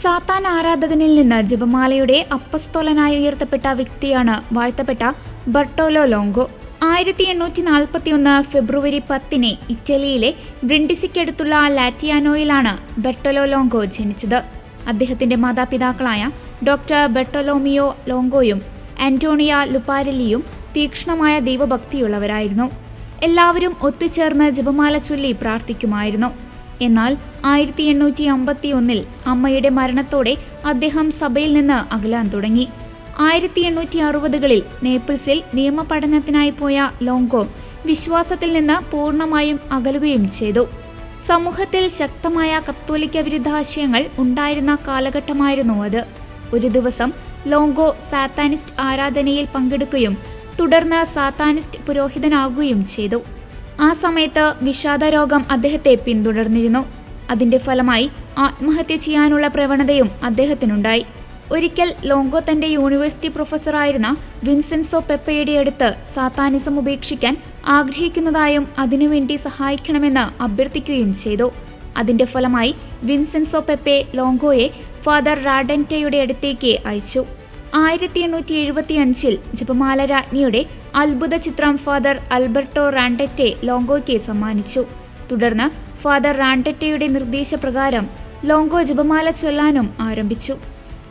സാത്താൻ ആരാധകനിൽ നിന്ന് ജപമാലയുടെ അപ്പസ്തോലനായി ഉയർത്തപ്പെട്ട വ്യക്തിയാണ് വാഴ്ത്തപ്പെട്ട ബർട്ടോലോ ലോംഗോ. 1841 ഫെബ്രുവരി 10 ഇറ്റലിയിലെ ബ്രിൻഡിസിക്കടുത്തുള്ള ലാറ്റിയാനോയിലാണ് ബർട്ടോലോ ലോംഗോ ജനിച്ചത്. അദ്ദേഹത്തിന്റെ മാതാപിതാക്കളായ ഡോക്ടർ ബർട്ടോലോമിയോ ലോംഗോയും ആന്റോണിയ ലുപാരെല്ലിയും തീക്ഷ്ണമായ ദൈവഭക്തിയുള്ളവരായിരുന്നു. എല്ലാവരും ഒത്തുചേർന്ന് ജപമാല ചൊല്ലി പ്രാർത്ഥിക്കുമായിരുന്നു. എന്നാൽ 1851 അമ്മയുടെ മരണത്തോടെ അദ്ദേഹം സഭയിൽ നിന്ന് അകലാൻ തുടങ്ങി. 1860കളിൽ നേപ്പിൾസിൽ നിയമപഠനത്തിനായി പോയ ലോംഗോ വിശ്വാസത്തിൽ നിന്ന് പൂർണ്ണമായും അകലുകയും ചെയ്തു. സമൂഹത്തിൽ ശക്തമായ കത്തോലിക്ക വിരുദ്ധാശയങ്ങൾ ഉണ്ടായിരുന്ന കാലഘട്ടമായിരുന്നു അത്. ഒരു ദിവസം ലോംഗോ സാത്താനിസ്റ്റ് ആരാധനയിൽ പങ്കെടുക്കുകയും തുടർന്ന് സാത്താനിസ്റ്റ് പുരോഹിതനാകുകയും ചെയ്തു. ആ സമയത്ത് വിഷാദരോഗം അദ്ദേഹത്തെ പിന്തുടർന്നിരുന്നു. അതിന്റെ ഫലമായി ആത്മഹത്യ ചെയ്യാനുള്ള പ്രവണതയും അദ്ദേഹത്തിനുണ്ടായി. ഒരിക്കൽ ലോംഗോ തന്റെ യൂണിവേഴ്സിറ്റി പ്രൊഫസറായിരുന്ന വിൻസെൻസോ പെപ്പയുടെ അടുത്ത് സാത്താനിസം ഉപേക്ഷിക്കാൻ ആഗ്രഹിക്കുന്നതായും അതിനുവേണ്ടി സഹായിക്കണമെന്ന് അഭ്യർത്ഥിക്കുകയും ചെയ്തു. അതിന്റെ ഫലമായി വിൻസെൻസോ പെപ്പെ ലോംഗോയെ ഫാദർ റാഡന്റെയുടെ അടുത്തേക്ക് അയച്ചു. 1875 ജപമാല രാജ്ഞിയുടെ അത്ഭുത ചിത്രം ഫാദർ ആൽബർട്ടോ റാൻഡറ്റെ ലോംഗോയ്ക്ക് സമ്മാനിച്ചു. തുടർന്ന് ഫാദർ റാൻഡറ്റയുടെ നിർദ്ദേശപ്രകാരം ലോംഗോ ജപമാല ചൊല്ലാനും ആരംഭിച്ചു.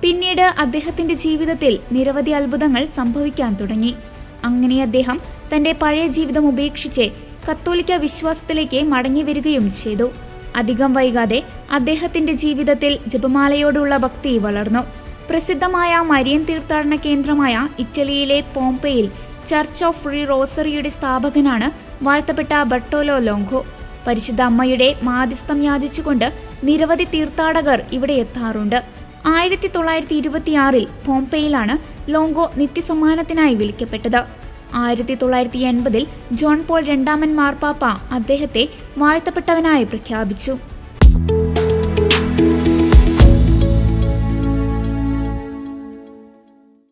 പിന്നീട് അദ്ദേഹത്തിന്റെ ജീവിതത്തിൽ നിരവധി അത്ഭുതങ്ങൾ സംഭവിക്കാൻ തുടങ്ങി. അങ്ങനെ അദ്ദേഹം തന്റെ പഴയ ജീവിതം ഉപേക്ഷിച്ച് കത്തോലിക്ക വിശ്വാസത്തിലേക്ക് മടങ്ങി വരികയും ചെയ്തു. അധികം വൈകാതെ അദ്ദേഹത്തിന്റെ ജീവിതത്തിൽ ജപമാലയോടുള്ള ഭക്തി വളർന്നു. പ്രസിദ്ധമായ മരിയൻ തീർത്ഥാടന കേന്ദ്രമായ ഇറ്റലിയിലെ പോംപെയിൽ ചർച്ച് ഓഫ് ഫ്രീ റോസറിയുടെ സ്ഥാപകനാണ് വാഴ്ത്തപ്പെട്ട ബർട്ടോലോ ലോംഗോ. പരിശുദ്ധ അമ്മയുടെ മാധ്യസ്ഥം യാചിച്ചുകൊണ്ട് നിരവധി തീർത്ഥാടകർ ഇവിടെ എത്താറുണ്ട്. 1926 പോംപെയിലാണ് ലോംഗോ നിത്യസമ്മാനത്തിനായി വിളിക്കപ്പെട്ടത്. 1980 ജോൺ പോൾ II മാർപ്പാപ്പ അദ്ദേഹത്തെ വാഴ്ത്തപ്പെട്ടവനായി പ്രഖ്യാപിച്ചു.